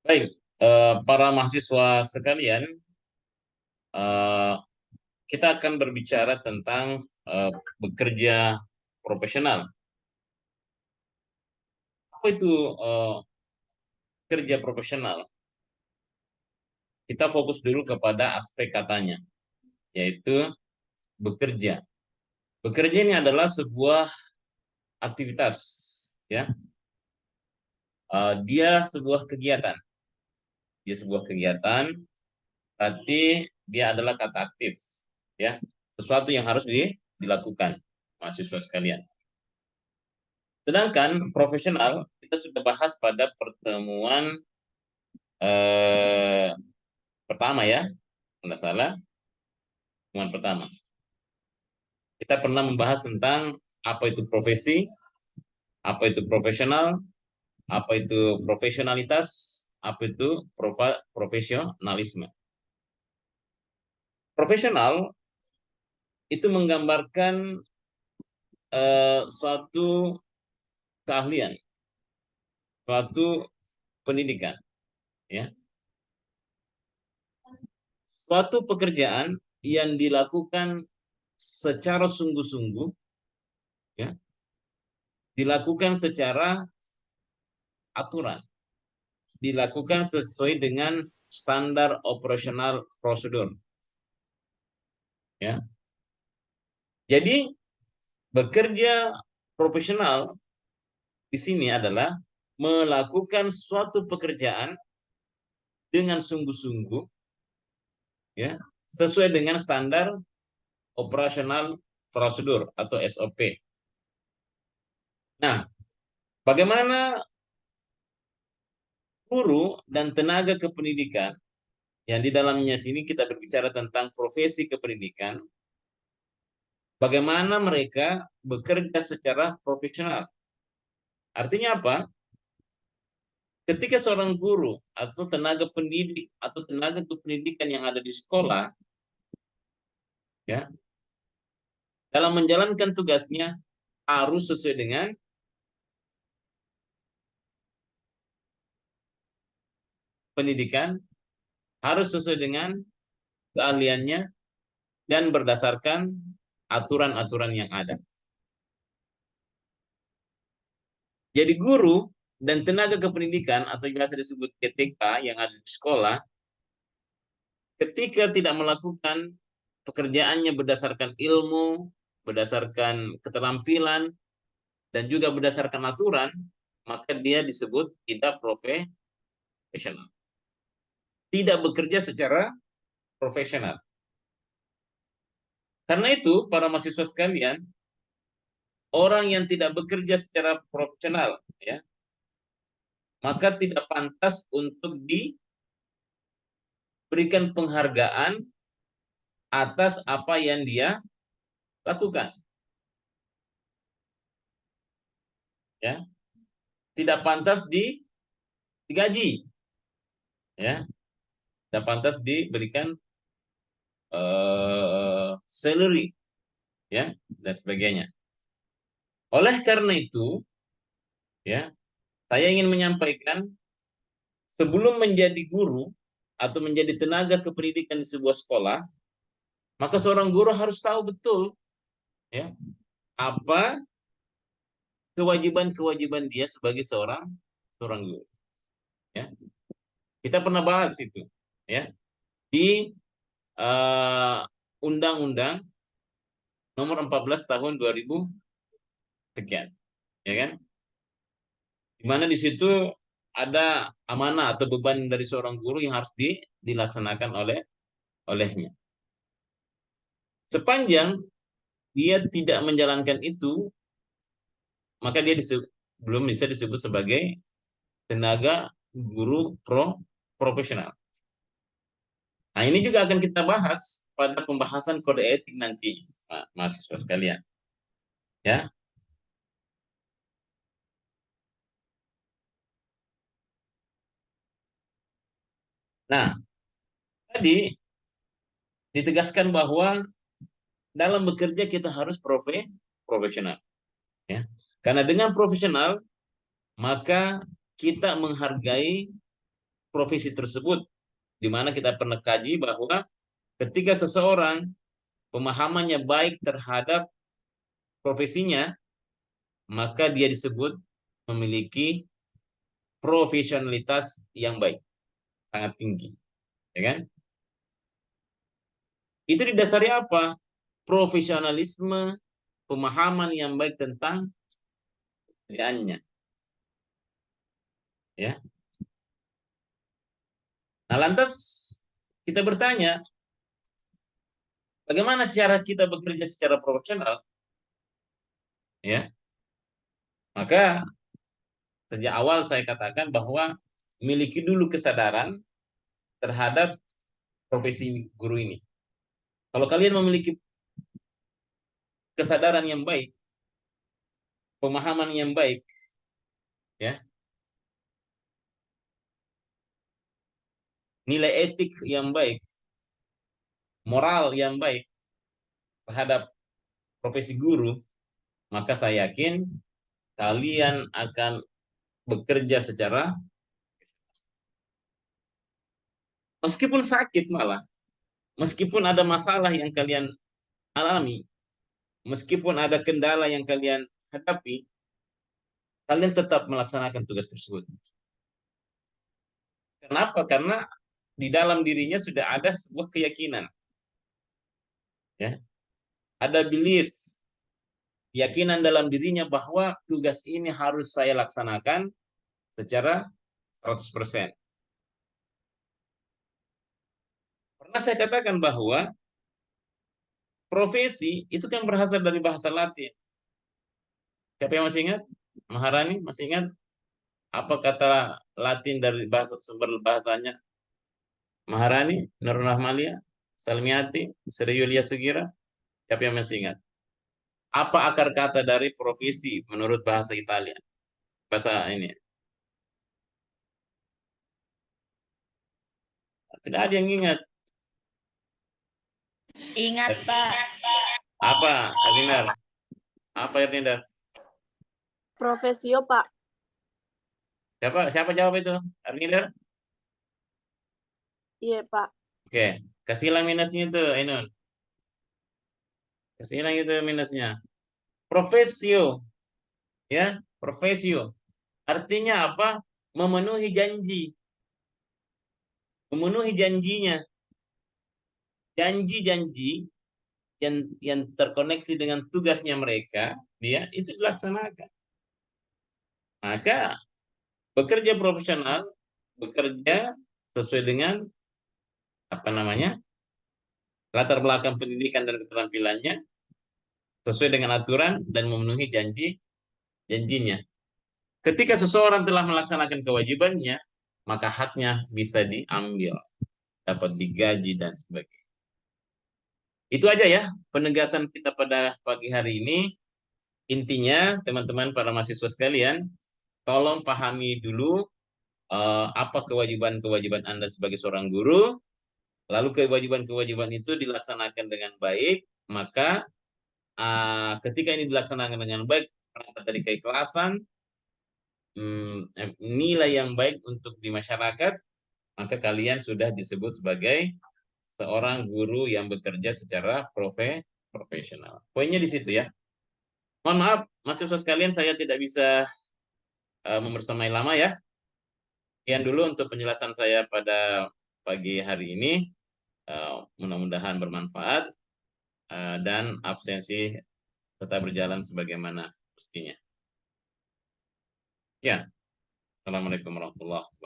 Baik, para mahasiswa sekalian, eh, kita akan berbicara tentang bekerja profesional. Apa itu kerja profesional? Kita fokus dulu kepada aspek katanya, yaitu bekerja. Bekerja ini adalah sebuah aktivitas, ya. Dia sebuah kegiatan. Dia sebuah kegiatan, berarti dia adalah kata aktif, ya. Sesuatu yang harus dilakukan, mahasiswa sekalian. Sedangkan profesional kita sudah bahas pada pertemuan eh, pertama ya, kalau salah, pertemuan pertama. Kita pernah membahas tentang apa itu profesi, apa itu profesional, apa itu profesionalitas, apa itu profesionalisme. Profesional itu menggambarkan suatu keahlian, suatu pendidikan, ya, suatu pekerjaan yang dilakukan secara sungguh-sungguh, ya, dilakukan secara aturan, dilakukan sesuai dengan standar operasional prosedur, ya. Jadi bekerja profesional di sini adalah melakukan suatu pekerjaan dengan sungguh-sungguh, ya, sesuai dengan standar operasional prosedur atau SOP. Nah, bagaimana guru dan tenaga kependidikan yang di dalamnya sini kita berbicara tentang profesi kependidikan, bagaimana mereka bekerja secara profesional. Artinya apa? Ketika seorang guru atau tenaga pendidik atau tenaga kependidikan yang ada di sekolah, ya, dalam menjalankan tugasnya harus sesuai dengan pendidikan, harus sesuai dengan keahliannya dan berdasarkan aturan-aturan yang ada. Jadi guru dan tenaga kependidikan atau biasa disebut TTK yang ada di sekolah, ketika tidak melakukan pekerjaannya berdasarkan ilmu, berdasarkan keterampilan, dan juga berdasarkan aturan, maka dia disebut tidak profesional. Tidak bekerja secara profesional. Karena itu, para mahasiswa sekalian, orang yang tidak bekerja secara profesional, ya, maka tidak pantas untuk diberikan penghargaan atas apa yang dia lakukan, ya. Tidak pantas digaji, ya. Tidak pantas diberikan salary, ya, dan sebagainya. Oleh karena itu, ya, saya ingin menyampaikan sebelum menjadi guru atau menjadi tenaga kependidikan di sebuah sekolah, maka seorang guru harus tahu betul, ya, apa kewajiban-kewajiban dia sebagai seorang seorang guru, ya. Kita pernah bahas itu, ya, di uh, Undang-Undang nomor 14 tahun 2000 sekian, ya kan? Di mana di situ ada amanah atau beban dari seorang guru yang harus dilaksanakan olehnya. Sepanjang dia tidak menjalankan itu, maka dia belum bisa disebut sebagai tenaga guru profesional. Nah, ini juga akan kita bahas pada pembahasan kode etik nanti, mahasiswa sekalian. Ya. Nah, tadi ditegaskan bahwa dalam bekerja kita harus profesional. Ya. Karena dengan profesional, maka kita menghargai profesi tersebut, di mana kita pernah kaji bahwa ketika seseorang pemahamannya baik terhadap profesinya, maka dia disebut memiliki profesionalitas yang baik, sangat tinggi, ya kan? Itu didasari apa? Profesionalisme, pemahaman yang baik tentang pekerjaannya, ya. Nah, lantas kita bertanya, bagaimana cara kita bekerja secara profesional? Ya, maka sejak awal saya katakan bahwa miliki dulu kesadaran terhadap profesi guru ini. Kalau kalian memiliki kesadaran yang baik, pemahaman yang baik, ya, nilai etik yang baik, moral yang baik terhadap profesi guru, maka saya yakin kalian akan bekerja secara, meskipun sakit malah, meskipun ada masalah yang kalian alami, meskipun ada kendala yang kalian hadapi, kalian tetap melaksanakan tugas tersebut. Kenapa? Karena di dalam dirinya sudah ada sebuah keyakinan, ya, ada belief, keyakinan dalam dirinya bahwa tugas ini harus saya laksanakan secara 100%. Pernah saya katakan bahwa profesi itu kan berasal dari bahasa Latin. Siapa yang masih ingat? Maharani masih ingat apa kata Latin dari bahasa sumber bahasanya? Maharani, Nur Rahmalia, Salmiati, Sri Yulia Sugira. Siapa yang masih ingat? Apa akar kata dari profesi menurut bahasa Italia? Bahasa ini. Tidak ada yang ingat. Ingat, Pak. Apa, Erninder? Apa, Erninder? Profesio, Pak. Siapa jawab itu? Erninder? Iya, Pak. Oke, kasih hilang minusnya itu, Ainun. Kasih hilang itu minusnya. Profesio, ya, profesio. Artinya apa? Memenuhi janji. Memenuhi janjinya. Janji-janji yang terkoneksi dengan tugasnya mereka, dia itu dilaksanakan. Maka bekerja profesional, bekerja sesuai dengan apa namanya, latar belakang pendidikan dan keterampilannya, sesuai dengan aturan dan memenuhi janjinya. Ketika seseorang telah melaksanakan kewajibannya, maka haknya bisa diambil, dapat digaji dan sebagainya. Itu aja ya penegasan kita pada pagi hari ini. Intinya, teman-teman para mahasiswa sekalian, tolong pahami dulu apa kewajiban-kewajiban Anda sebagai seorang guru. Lalu kewajiban-kewajiban itu dilaksanakan dengan baik, maka ketika ini dilaksanakan dengan baik, dari keikhlasan, nilai yang baik untuk di masyarakat, maka kalian sudah disebut sebagai seorang guru yang bekerja secara profesional. Poinnya di situ ya. Mohon maaf, mahasiswa sekalian, saya tidak bisa membersamai lama ya. Sekian dulu untuk penjelasan saya pada pagi hari ini. Mudah-mudahan bermanfaat dan absensi tetap berjalan sebagaimana mestinya. Ya, Assalamualaikum warahmatullahi wabarakatuh.